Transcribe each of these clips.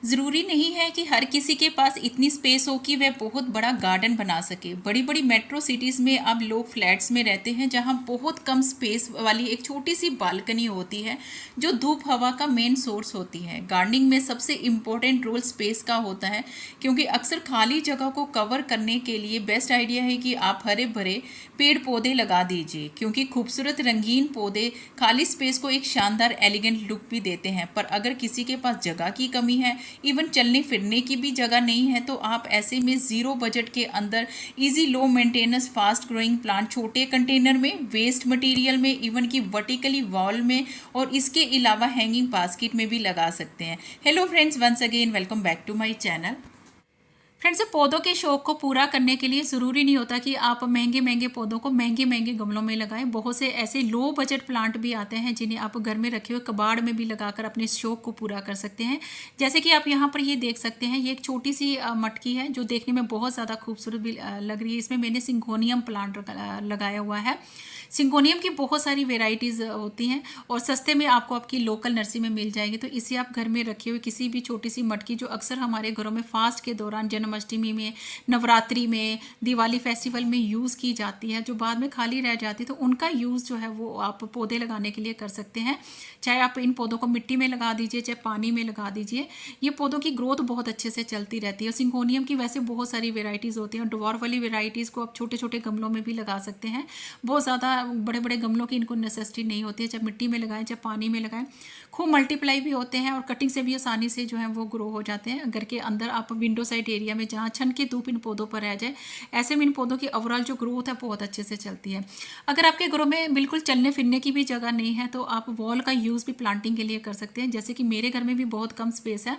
ज़रूरी नहीं है कि हर किसी के पास इतनी स्पेस हो कि वह बहुत बड़ा गार्डन बना सके। बड़ी बड़ी मेट्रो सिटीज़ में अब लोग फ्लैट्स में रहते हैं जहां बहुत कम स्पेस वाली एक छोटी सी बालकनी होती है जो धूप हवा का मेन सोर्स होती है। गार्डनिंग में सबसे इम्पोर्टेंट रोल स्पेस का होता है, क्योंकि अक्सर खाली जगह को कवर करने के लिए बेस्ट आइडिया है कि आप हरे भरे पेड़ पौधे लगा दीजिए, क्योंकि खूबसूरत रंगीन पौधे खाली स्पेस को एक शानदार एलिगेंट लुक भी देते हैं। पर अगर किसी के पास जगह की कमी है, इवन चलने फिरने की भी जगह नहीं है, तो आप ऐसे में ज़ीरो बजट के अंदर easy low maintenance fast growing plant छोटे कंटेनर में, वेस्ट मटेरियल में, इवन की वर्टिकली वॉल में और इसके अलावा हैंगिंग बास्केट में भी लगा सकते हैं। Hello friends, once again welcome back to my channel. Friends, पौधों के शौक को पूरा करने के लिए ज़रूरी नहीं होता कि आप महंगे महंगे पौधों को महंगे महंगे गमलों में लगाएं। बहुत से ऐसे लो बजट प्लांट भी आते हैं जिन्हें आप घर में रखे हुए कबाड़ में भी लगाकर अपने शौक को पूरा कर सकते हैं। जैसे कि आप यहाँ पर ये देख सकते हैं, ये एक छोटी सी मटकी है जो देखने में बहुत ज़्यादा खूबसूरत भी लग रही है। इसमें मैंने सिंगोनियम प्लांट लगाया हुआ है। सिंगोनियम की बहुत सारी वेराइटीज़ होती हैं और सस्ते में आपको आपकी लोकल नर्सरी में मिल जाएंगे। तो इसे आप घर में रखे हुए किसी भी छोटी सी मटकी, जो अक्सर हमारे घरों में फास्ट के दौरान जन्माष्टमी में, नवरात्रि में, दिवाली फेस्टिवल में यूज़ की जाती है, जो बाद में खाली रह जाती है, तो उनका यूज़ जो है वो आप पौधे लगाने के लिए कर सकते हैं। चाहे आप इन पौधों को मिट्टी में लगा दीजिए, चाहे पानी में लगा दीजिए, ये पौधों की ग्रोथ बहुत अच्छे से चलती रहती है। सिंगोनियम की वैसे बहुत सारी वेराइटीज़ होती हैं और डवार्फ वाली वेराइटीज़ को आप छोटे छोटे गमलों में भी लगा सकते हैं। बहुत ज़्यादा बड़े बड़े गमलों की इनको नेसेसिटी नहीं होती है, चाहे मिट्टी में लगाएं चाहे पानी में लगाएं। खूब मल्टीप्लाई भी होते हैं और कटिंग से भी आसानी से जो है वो ग्रो हो जाते हैं। घर के अंदर आप विंडो साइड एरिया में जहाँ छन के धूप इन पौधों पर रह जाए, ऐसे में इन पौधों की ओवरऑल जो ग्रोथ है बहुत अच्छे से चलती है। अगर आपके घरों में बिल्कुल चलने फिरने की भी जगह नहीं है, तो आप वॉल का यूज़ भी प्लांटिंग के लिए कर सकते हैं। जैसे कि मेरे घर में भी बहुत कम स्पेस है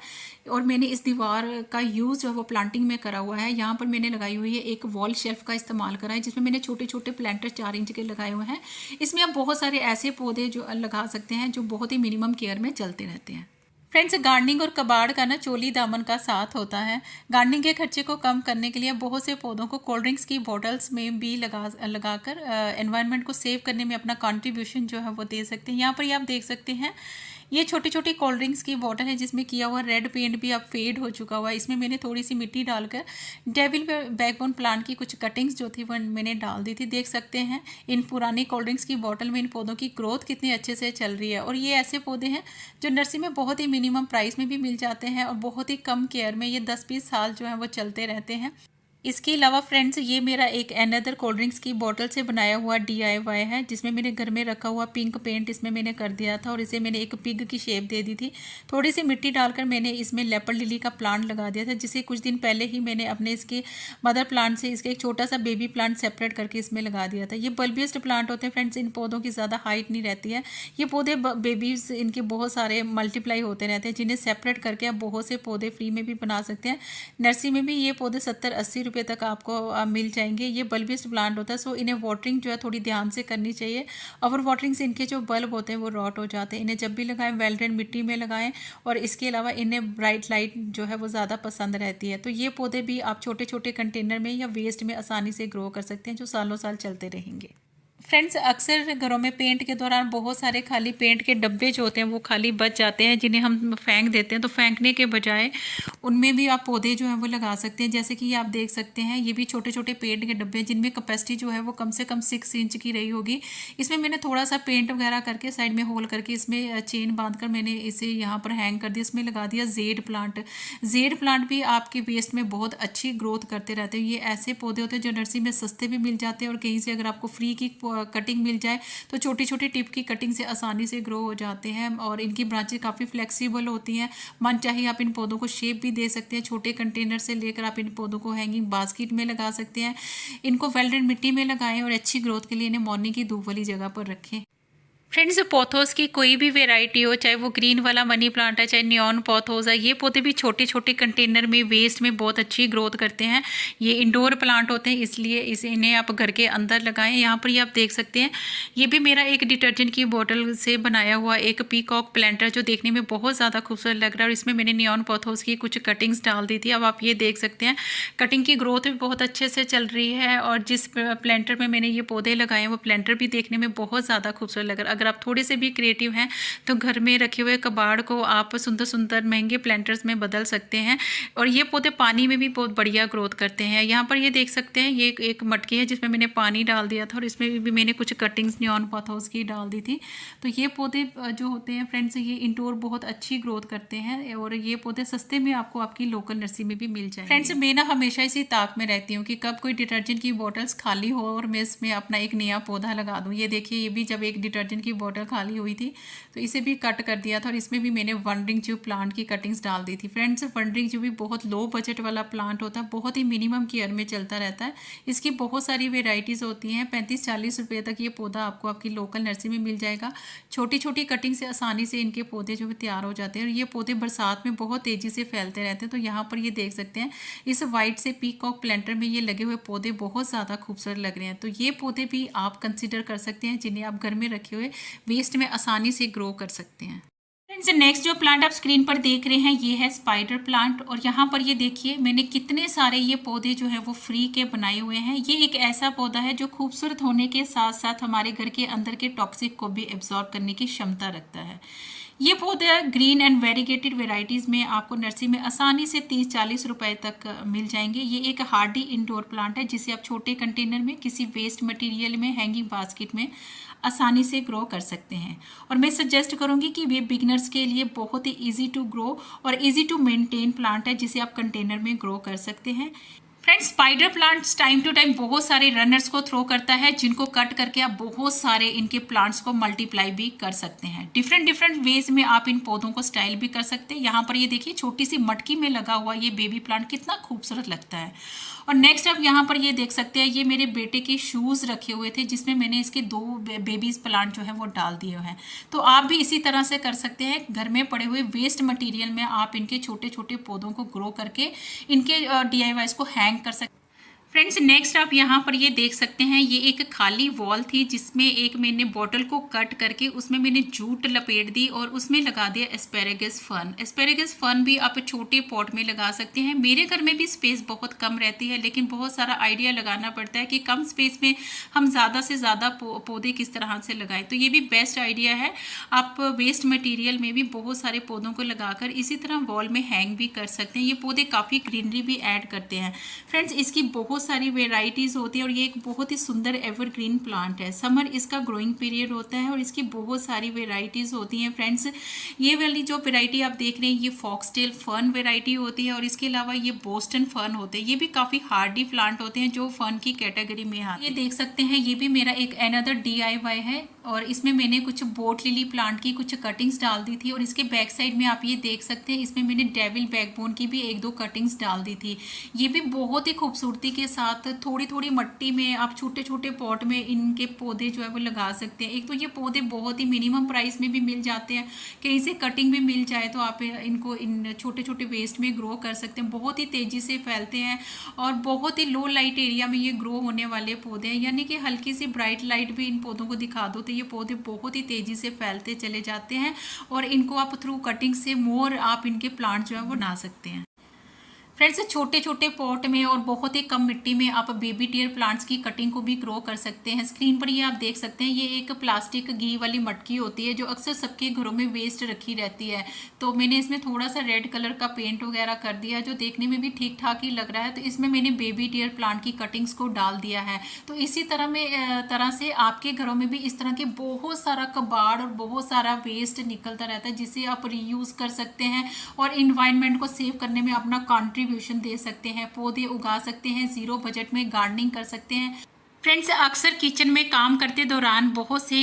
और मैंने इस दीवार का यूज़ जो है वो प्लांटिंग में करा हुआ है। यहाँ पर मैंने लगाई हुई है एक वॉल शेल्फ का इस्तेमाल करा है, जिसमें मैंने छोटे छोटे प्लांटर 4 इंच के लगाए हुए हैं। इसमें आप बहुत सारे ऐसे पौधे जो लगा सकते हैं जो बहुत ही मिनिमम केयर में चलते रहते हैं। फ्रेंड्स, गार्डनिंग और कबाड़ का ना चोली दामन का साथ होता है। गार्डनिंग के खर्चे को कम करने के लिए बहुत से पौधों को कोल्ड ड्रिंक्स की बॉटल्स में भी लगाकर एनवायरनमेंट को सेव करने में अपना कंट्रीब्यूशन जो है वो दे सकते हैं। यहाँ पर ये आप देख सकते हैं, ये छोटी छोटी कोल्ड ड्रिंक्स की बॉटल है जिसमें किया हुआ रेड पेंट भी अब फेड हो चुका हुआ है। इसमें मैंने थोड़ी सी मिट्टी डालकर डेविल बैकबोन प्लांट की कुछ कटिंग्स जो थी वो मैंने डाल दी थी। देख सकते हैं इन पुरानी कोल्ड ड्रिंक्स की बॉटल में इन पौधों की ग्रोथ कितनी अच्छे से चल रही है। और ये ऐसे पौधे हैं जो नर्सरी में बहुत ही मिनिमम प्राइस में भी मिल जाते हैं और बहुत ही कम केयर में ये 10-20 साल जो है वो चलते रहते हैं। इसके अलावा फ्रेंड्स, ये मेरा एक अनदर कोल्ड ड्रिंक्स की बोतल से बनाया हुआ DIY है, जिसमें मैंने घर में रखा हुआ पिंक पेंट इसमें मैंने कर दिया था और इसे मैंने एक पिग की शेप दे दी थी। थोड़ी सी मिट्टी डालकर मैंने इसमें लेपर्ड लिली का प्लांट लगा दिया था, जिसे कुछ दिन पहले ही मैंने अपने इसके मदर प्लांट से इसके एक छोटा सा बेबी प्लांट सेपरेट करके इसमें लगा दिया था। ये बल्बियस्ट प्लांट होते हैं फ्रेंड्स, इन पौधों की ज़्यादा हाइट नहीं रहती है। ये पौधे बेबीज इनके बहुत सारे मल्टीप्लाई होते रहते हैं, जिन्हें सेपरेट करके आप बहुत से पौधे फ्री में भी बना सकते हैं। नर्सरी में भी ये पौधे 70-80 रुपये तक आपको मिल जाएंगे। ये बल्बियस्ट प्लांट होता है, सो इन्हें वाटरिंग जो है थोड़ी ध्यान से करनी चाहिए। ओवर वाटरिंग से इनके जो बल्ब होते हैं वो रॉट हो जाते हैं। इन्हें जब भी लगाएं वेल ड्रेन मिट्टी में लगाएं और इसके अलावा इन्हें ब्राइट लाइट जो है वो ज़्यादा पसंद रहती है। तो ये पौधे भी आप छोटे छोटे कंटेनर में या वेस्ट में आसानी से ग्रो कर सकते हैं, जो सालों साल चलते रहेंगे। फ्रेंड्स, अक्सर घरों में पेंट के दौरान बहुत सारे खाली पेंट के डब्बे जो होते हैं वो खाली बच जाते हैं, जिन्हें हम फेंक देते हैं। तो फेंकने के बजाय उनमें भी आप पौधे जो हैं वो लगा सकते हैं। जैसे कि ये आप देख सकते हैं, ये भी छोटे छोटे पेंट के डब्बे हैं जिनमें कैपेसिटी जो है वो कम से कम 6 इंच की रही होगी। इसमें मैंने थोड़ा सा पेंट वगैरह करके साइड में होल करके इसमें चेन बांधकर मैंने इसे यहाँ पर हैंग कर दिया। इसमें लगा दिया जेड प्लांट। जेड प्लांट भी आपके वेस्ट में बहुत अच्छी ग्रोथ करते रहते हैं। ये ऐसे पौधे होते हैं जो नर्सरी में सस्ते भी मिल जाते हैं और कहीं से अगर आपको फ्री की कटिंग मिल जाए तो छोटी छोटी टिप की कटिंग से आसानी से ग्रो हो जाते हैं और इनकी ब्रांचेस काफ़ी फ्लेक्सिबल होती हैं। मन चाहिए आप इन पौधों को शेप भी दे सकते हैं। छोटे कंटेनर से लेकर आप इन पौधों को हैंगिंग बास्केट में लगा सकते हैं। इनको वेल ड्रेन मिट्टी में लगाएं और अच्छी ग्रोथ के लिए इन्हें मॉर्निंग की धूप वाली जगह पर रखें। फ्रेंड्स, पोथोस की कोई भी वेराइटी हो, चाहे वो ग्रीन वाला मनी प्लांट है, चाहे नियॉन पोथोस है, ये पौधे भी छोटे छोटे कंटेनर में वेस्ट में बहुत अच्छी ग्रोथ करते हैं। ये इंडोर प्लांट होते हैं, इसलिए इन्हें आप घर के अंदर लगाएं। यहाँ पर ये आप देख सकते हैं, ये भी मेरा एक डिटर्जेंट की बोतल से बनाया हुआ एक पीकॉक प्लांटर, जो देखने में बहुत ज़्यादा खूबसूरत लग रहा है और इसमें मैंने नियॉन पोथोस की कुछ कटिंग्स डाल दी थी। अब आप ये देख सकते हैं, कटिंग की ग्रोथ भी बहुत अच्छे से चल रही है और जिस प्लांटर में मैंने ये पौधे लगाए हैं वो प्लांटर भी देखने में बहुत ज़्यादा खूबसूरत लग रहा है। अगर आप थोड़े से भी क्रिएटिव हैं तो घर में रखे हुए कबाड़ को आप सुंदर सुंदर महंगे प्लांटर्स में बदल सकते हैं। और ये पौधे पानी में भी बहुत बढ़िया ग्रोथ करते हैं। यहाँ पर ये देख सकते हैं, ये एक मटकी है जिसमें मैंने पानी डाल दिया था और इसमें भी मैंने कुछ कटिंग्स नियॉन पॉथोस की डाल दी थी। तो ये पौधे जो होते हैं फ्रेंड्स, ये इंडोर बहुत अच्छी ग्रोथ करते हैं और ये पौधे सस्ते में आपको आपकी लोकल नर्सरी में भी मिल जाएंगे। फ्रेंड्स, मैं ना हमेशा इसी ताक में रहती हूँ कि कब कोई डिटर्जेंट की बॉटल्स खाली हो और मैं इसमें अपना एक नया पौधा लगा दूँ। ये देखिए, ये भी जब एक डिटर्जेंट की बॉटल खाली हुई थी तो इसे भी कट कर दिया था और इसमें भी मैंने वंडरिंग जू प्लांट की कटिंग्स डाल दी थी। फ्रेंड्स, वंडरिंग जू भी बहुत लो बजट वाला प्लांट होता है, बहुत ही मिनिमम केयर में चलता रहता है। इसकी बहुत सारी वेराइटीज़ होती हैं। 35-40 रुपये तक ये पौधा आपको आपकी लोकल नर्सरी में मिल जाएगा। छोटी छोटी कटिंग से आसानी से इनके पौधे जो भी तैयार हो जाते हैं और ये पौधे बरसात में बहुत तेज़ी से फैलते रहते हैं। तो यहाँ पर ये देख सकते हैं, इस वाइट से पीकॉक प्लांटर में ये लगे हुए पौधे बहुत ज़्यादा खूबसूरत लग रहे हैं। तो ये पौधे भी आप कंसिडर कर सकते हैं जिन्हें आप घर में रखे हुए वेस्ट में आसानी से ग्रो कर सकते हैं। फ्रेंड्स, नेक्स्ट जो प्लांट आप स्क्रीन पर देख रहे हैं ये है स्पाइडर प्लांट। और यहाँ पर ये देखिए, मैंने कितने सारे ये पौधे जो है वो फ्री के बनाए हुए हैं। ये एक ऐसा पौधा है जो खूबसूरत होने के साथ साथ हमारे घर के अंदर के टॉक्सिक को भी एब्जॉर्ब करने की क्षमता रखता है। ये पौधे ग्रीन एंड वेरीगेटेड वेराइटीज़ में आपको नर्सरी में आसानी से 30-40 रुपए तक मिल जाएंगे। ये एक हार्डी इंडोर प्लांट है जिसे आप छोटे कंटेनर में किसी वेस्ट मटेरियल में हैंगिंग बास्केट में आसानी से ग्रो कर सकते हैं। और मैं सजेस्ट करूंगी कि ये बिगनर्स के लिए बहुत ही इजी टू ग्रो और इजी टू मेंटेन प्लांट है जिसे आप कंटेनर में ग्रो कर सकते हैं। Friends, spider plants time to time बहुत सारे रनर्स को थ्रो करता है जिनको कट करके आप बहुत सारे इनके प्लांट्स को मल्टीप्लाई भी कर सकते हैं। डिफरेंट वेज में आप इन पौधों को स्टाइल भी कर सकते हैं। यहाँ पर ये देखिए, छोटी सी मटकी में लगा हुआ ये बेबी प्लांट कितना खूबसूरत लगता है। और नेक्स्ट आप यहाँ पर ये देख सकते हैं, ये मेरे बेटे के शूज़ रखे हुए थे जिसमें मैंने इसके 2 बेबीज प्लांट जो है वो डाल दिए हैं। तो आप भी इसी तरह से कर सकते हैं। घर में पड़े हुए वेस्ट मटेरियल में आप इनके छोटे छोटे पौधों को ग्रो करके इनके DIYs को हैंग कर सकते हैं। फ्रेंड्स, नेक्स्ट आप यहाँ पर ये देख सकते हैं, ये एक खाली वॉल थी जिसमें एक मैंने बॉटल को कट करके उसमें मैंने जूट लपेट दी और उसमें लगा दिया एस्पेरेगस फर्न। एस्पेरेगस फर्न भी आप छोटे पॉट में लगा सकते हैं। मेरे घर में भी स्पेस बहुत कम रहती है, लेकिन बहुत सारा आइडिया लगाना पड़ता है कि कम स्पेस में हम ज़्यादा से ज़्यादा पौधे किस तरह से लगाएं। तो ये भी बेस्ट आइडिया है। आप वेस्ट मटीरियल में भी बहुत सारे पौधों को लगाकर इसी तरह वॉल में हैंग भी कर सकते हैं। ये पौधे काफ़ी ग्रीनरी भी ऐड करते हैं। फ्रेंड्स, इसकी बहुत सारी वेराइटीज़ होती है और ये एक बहुत ही सुंदर एवरग्रीन प्लांट है। समर इसका ग्रोइंग पीरियड होता है और इसकी बहुत सारी वेराइटीज़ होती हैं। फ्रेंड्स, ये वाली जो वेराइटी आप देख रहे हैं ये फॉक्सटेल फर्न वेराइटी होती है और इसके अलावा ये बोस्टन फर्न होते हैं। ये भी काफ़ी हार्डी प्लांट होते हैं जो फर्न की कैटेगरी में आते हैं। ये देख सकते हैं, ये भी मेरा एक अनदर DIY है और इसमें मैंने कुछ बोट लिली प्लांट की कुछ कटिंग्स डाल दी थी। और इसके बैक साइड में आप ये देख सकते हैं, इसमें मैंने डेविल बैकबोन की भी 1-2 कटिंग्स डाल दी थी। ये भी बहुत ही खूबसूरती के साथ थोड़ी थोड़ी मट्टी में आप छोटे छोटे पॉट में इनके पौधे जो है वो लगा सकते हैं। एक तो ये पौधे बहुत ही मिनिमम प्राइस में भी मिल जाते हैं, कहीं से कटिंग भी मिल जाए तो आप इनको इन छोटे छोटे वेस्ट में ग्रो कर सकते हैं। बहुत ही तेज़ी से फैलते हैं और बहुत ही लो लाइट एरिया में ये ग्रो होने वाले पौधे हैं, यानी कि हल्की सी ब्राइट लाइट भी इन पौधों को दिखा दो तो ये पौधे बहुत ही तेज़ी से फैलते चले जाते हैं और इनको आप थ्रू कटिंग से मोर आप इनके प्लांट जो है वो बना सकते हैं। फ्रेंड्स, छोटे छोटे पॉट में और बहुत ही कम मिट्टी में आप बेबी टियर प्लांट्स की कटिंग को भी ग्रो कर सकते हैं। स्क्रीन पर ये आप देख सकते हैं, ये एक प्लास्टिक घी वाली मटकी होती है जो अक्सर सबके घरों में वेस्ट रखी रहती है। तो मैंने इसमें थोड़ा सा रेड कलर का पेंट वगैरह कर दिया जो देखने में भी ठीक ठाक ही लग रहा है। तो इसमें मैंने बेबी टियर प्लांट की कटिंग्स को डाल दिया है। तो इसी तरह से आपके घरों में भी इस तरह के बहुत सारा कबाड़ और बहुत सारा वेस्ट निकलता रहता है जिसे आप रीयूज़ कर सकते हैं और इन्वायरमेंट को सेव करने में अपना कंट्रीब्यूशन दे सकते हैं। पौधे उगा सकते हैं, 0 बजट में गार्डनिंग कर सकते हैं। फ्रेंड्स, अक्सर किचन में काम करते दौरान बहुत से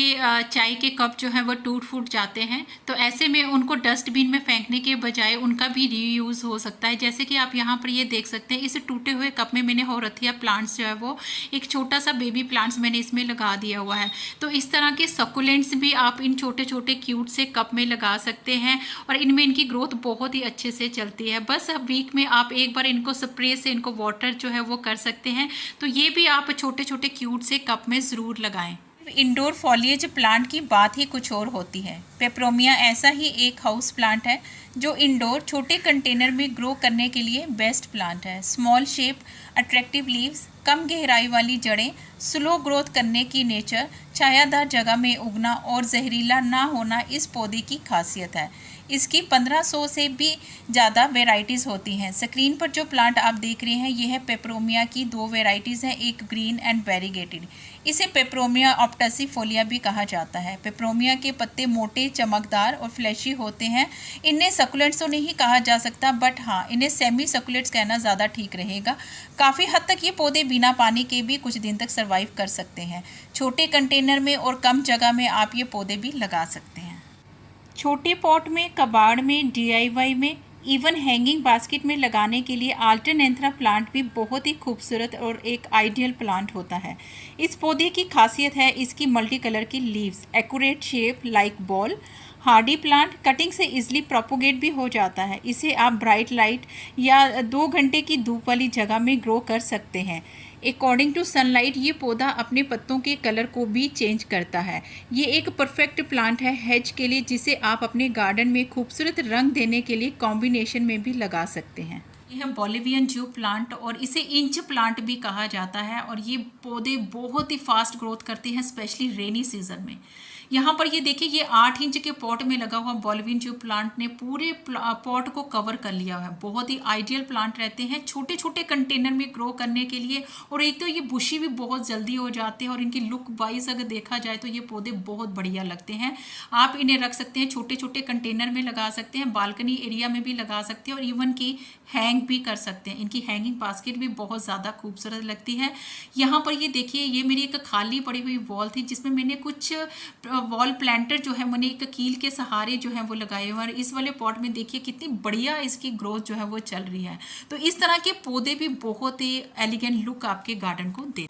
चाय के कप जो है वो टूट फूट जाते हैं। तो ऐसे में उनको डस्टबिन में फेंकने के बजाय उनका भी रीयूज़ हो सकता है। जैसे कि आप यहाँ पर ये देख सकते हैं, इस टूटे हुए कप में मैंने हौरथिया प्लांट्स जो है वो एक छोटा सा बेबी प्लांट्स मैंने इसमें लगा दिया हुआ है। तो इस तरह के सकुलेंट्स भी आप इन छोटे छोटे क्यूट से कप में लगा सकते हैं और इनमें इनकी ग्रोथ बहुत ही अच्छे से चलती है। बस वीक में आप एक बार इनको स्प्रे से इनको वाटर जो है वो कर सकते हैं। तो ये भी आप छोटे छोटे क्यूट से कप में ज़रूर लगाएं। इंडोर फॉलिएज प्लांट की बात ही कुछ और होती है। पेपरोमिया ऐसा ही एक हाउस प्लांट है जो इंडोर छोटे कंटेनर में ग्रो करने के लिए बेस्ट प्लांट है। स्मॉल शेप, अट्रैक्टिव लीव्स, कम गहराई वाली जड़ें, स्लो ग्रोथ करने की नेचर, छायादार जगह में उगना और जहरीला ना होना इस पौधे की खासियत है। इसकी 1500 से भी ज़्यादा वेराइटीज़ होती हैं। स्क्रीन पर जो प्लांट आप देख रहे हैं ये है पेपरोमिया की 2 वेराइटीज़ हैं, एक ग्रीन एंड वेरीगेटेड। इसे पेपरोमिया ऑप्टसीफोलिया भी कहा जाता है। पेपरोमिया के पत्ते मोटे, चमकदार और फ्लैशी होते हैं। इन्हें सकुलेंट्स तो नहीं कहा जा सकता, बट हाँ इन्हें सेमी सकुलेंट्स कहना ज़्यादा ठीक रहेगा। काफ़ी हद तक ये पौधे बिना पानी के भी कुछ दिन तक सर्वाइव कर सकते हैं। छोटे कंटेनर में और कम जगह में आप ये पौधे भी लगा सकते हैं। छोटे पॉट में, कबाड़ में, DIY में, इवन हैंगिंग बास्केट में लगाने के लिए अल्टरनेंथ्रा प्लांट भी बहुत ही खूबसूरत और एक आइडियल प्लांट होता है। इस पौधे की खासियत है इसकी मल्टी कलर की leaves, accurate shape like ball. Hardy plant cutting से इजीली प्रोपोगेट भी हो जाता है। इसे आप ब्राइट लाइट या 2 घंटे की धूप वाली जगह में ग्रो कर सकते हैं। अकॉर्डिंग टू सनलाइट ये पौधा अपने पत्तों के कलर को भी चेंज करता है। ये एक परफेक्ट प्लांट है हेज के लिए, जिसे आप अपने गार्डन में खूबसूरत रंग देने के लिए कॉम्बिनेशन में भी लगा सकते हैं। ये है बोलिवियन जू प्लांट और इसे इंच प्लांट भी कहा जाता है और ये पौधे बहुत ही फास्ट ग्रोथ करते हैं, स्पेशली रेनी सीजन में। यहाँ पर ये देखिए, ये 8 इंच के पॉट में लगा हुआ बोलिवियन जू प्लांट ने पूरे पॉट को कवर कर लिया है। बहुत ही आइडियल प्लांट रहते हैं छोटे छोटे कंटेनर में ग्रो करने के लिए। और एक तो ये बुशी भी बहुत जल्दी हो जाते हैं और इनकी लुक वाइज अगर देखा जाए तो ये पौधे बहुत बढ़िया लगते हैं। आप इन्हें रख सकते हैं, छोटे छोटे कंटेनर में लगा सकते हैं, बालकनी एरिया में भी लगा सकते हैं और इवन की हैंग भी कर सकते हैं। इनकी हैंगिंग बास्केट भी बहुत ज़्यादा खूबसूरत लगती है। यहाँ पर ये देखिए, ये मेरी एक खाली पड़ी हुई वॉल थी जिसमें मैंने कुछ वॉल प्लांटर जो है मैंने एक कील के सहारे जो है वो लगाए हुए और इस वाले पॉट में देखिए कितनी बढ़िया इसकी ग्रोथ जो है वो चल रही है। तो इस तरह के पौधे भी बहुत ही एलिगेंट लुक आपके गार्डन को दे।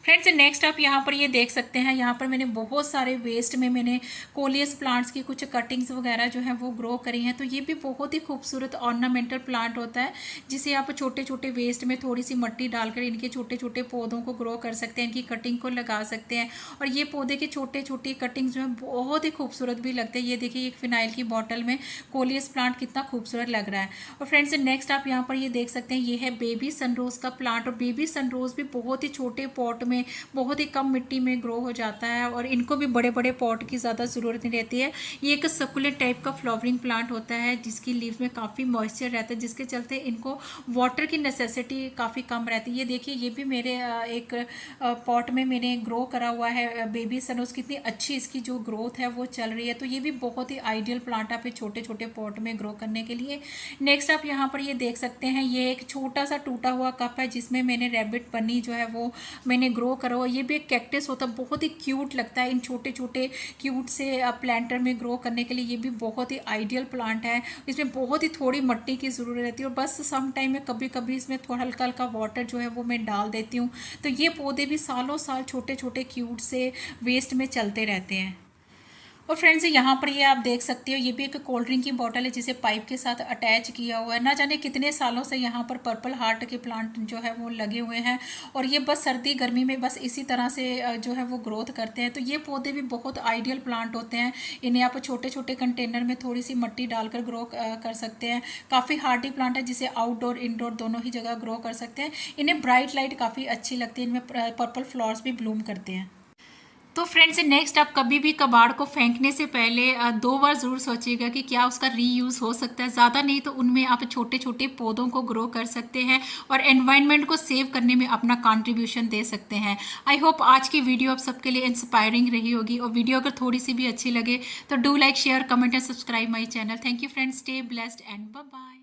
फ्रेंड्स नेक्स्ट आप यहाँ पर ये देख सकते हैं, यहाँ पर मैंने बहुत सारे वेस्ट में मैंने कोलियस प्लांट्स की कुछ कटिंग्स वगैरह जो है वो ग्रो करी हैं। तो ये भी बहुत ही खूबसूरत ऑर्नामेंटल प्लांट होता है जिसे आप छोटे छोटे वेस्ट में थोड़ी सी मिट्टी डालकर इनके छोटे छोटे पौधों को ग्रो कर सकते हैं, इनकी कटिंग को लगा सकते हैं। और ये पौधे के छोटे छोटे कटिंग्स जो है बहुत ही खूबसूरत भी लगते हैं। ये देखिए, एक फिनाइल की बॉटल में कोलियस प्लांट कितना खूबसूरत लग रहा है। और फ्रेंड्स नेक्स्ट आप यहाँ पर ये देख सकते हैं, ये है बेबी सनरोज का प्लांट और बेबी सनरोज भी बहुत ही छोटे पॉट में बहुत ही कम मिट्टी में ग्रो हो जाता है और इनको भी बड़े बड़े पॉट की ज़्यादा ज़रूरत नहीं रहती है। ये एक सकुलेंट टाइप का फ्लावरिंग प्लांट होता है जिसकी लीव्स में काफ़ी मॉइस्चर रहता है, जिसके चलते इनको वाटर की नेसेसिटी काफ़ी कम रहती है। ये देखिए, ये भी मेरे एक पॉट में मैंने ग्रो करा हुआ है बेबी सनरोज। कितनी अच्छी इसकी जो ग्रोथ है वो चल रही है। तो ये भी बहुत ही आइडियल प्लांट आप छोटे छोटे पॉट में ग्रो करने के लिए। नेक्स्ट आप यहाँ पर ये देख सकते हैं, ये एक छोटा सा टूटा हुआ कप है जिसमें मैंने रैबिट बनी जो है वो मैंने ग्रो करा हुआ। ये भी एक कैक्टस होता है, बहुत ही क्यूट लगता है। इन छोटे छोटे क्यूट से प्लांटर में ग्रो करने के लिए ये भी बहुत ही आइडियल प्लांट है। इसमें बहुत ही थोड़ी मिट्टी की ज़रूरत रहती है और बस सम टाइम में कभी कभी इसमें थोड़ा हल्का हल्का वाटर जो है वो मैं डाल देती हूँ। तो ये पौधे भी सालों साल छोटे छोटे क्यूट से वेस्ट में चलते रहते हैं। और फ्रेंड्स यहाँ पर ये आप देख सकते हो, ये भी एक कोल्ड ड्रिंक की बॉटल है जिसे पाइप के साथ अटैच किया हुआ है। ना जाने कितने सालों से यहाँ पर पर्पल हार्ट के प्लांट जो है वो लगे हुए हैं और ये बस सर्दी गर्मी में बस इसी तरह से जो है वो ग्रोथ करते हैं। तो ये पौधे भी बहुत आइडियल प्लांट होते हैं। इन्हें आप छोटे छोटे कंटेनर में थोड़ी सी मिट्टी डालकर ग्रो कर सकते हैं। काफ़ी हार्डी प्लांट है जिसे आउटडोर इनडोर दोनों ही जगह ग्रो कर सकते हैं। इन्हें ब्राइट लाइट काफ़ी अच्छी लगती है, इनमें पर्पल फ्लावर्स भी ब्लूम करते हैं। तो फ्रेंड्स नेक्स्ट आप कभी भी कबाड़ को फेंकने से पहले 2 बार ज़रूर सोचिएगा कि क्या उसका रीयूज़ हो सकता है। ज़्यादा नहीं तो उनमें आप छोटे छोटे पौधों को ग्रो कर सकते हैं और एनवायरनमेंट को सेव करने में अपना कंट्रीब्यूशन दे सकते हैं। आई होप आज की वीडियो आप सबके लिए इंस्पायरिंग रही होगी और वीडियो अगर थोड़ी सी भी अच्छी लगे तो do like, share, comment and subscribe my channel. Thank you friends, stay blessed and bye bye.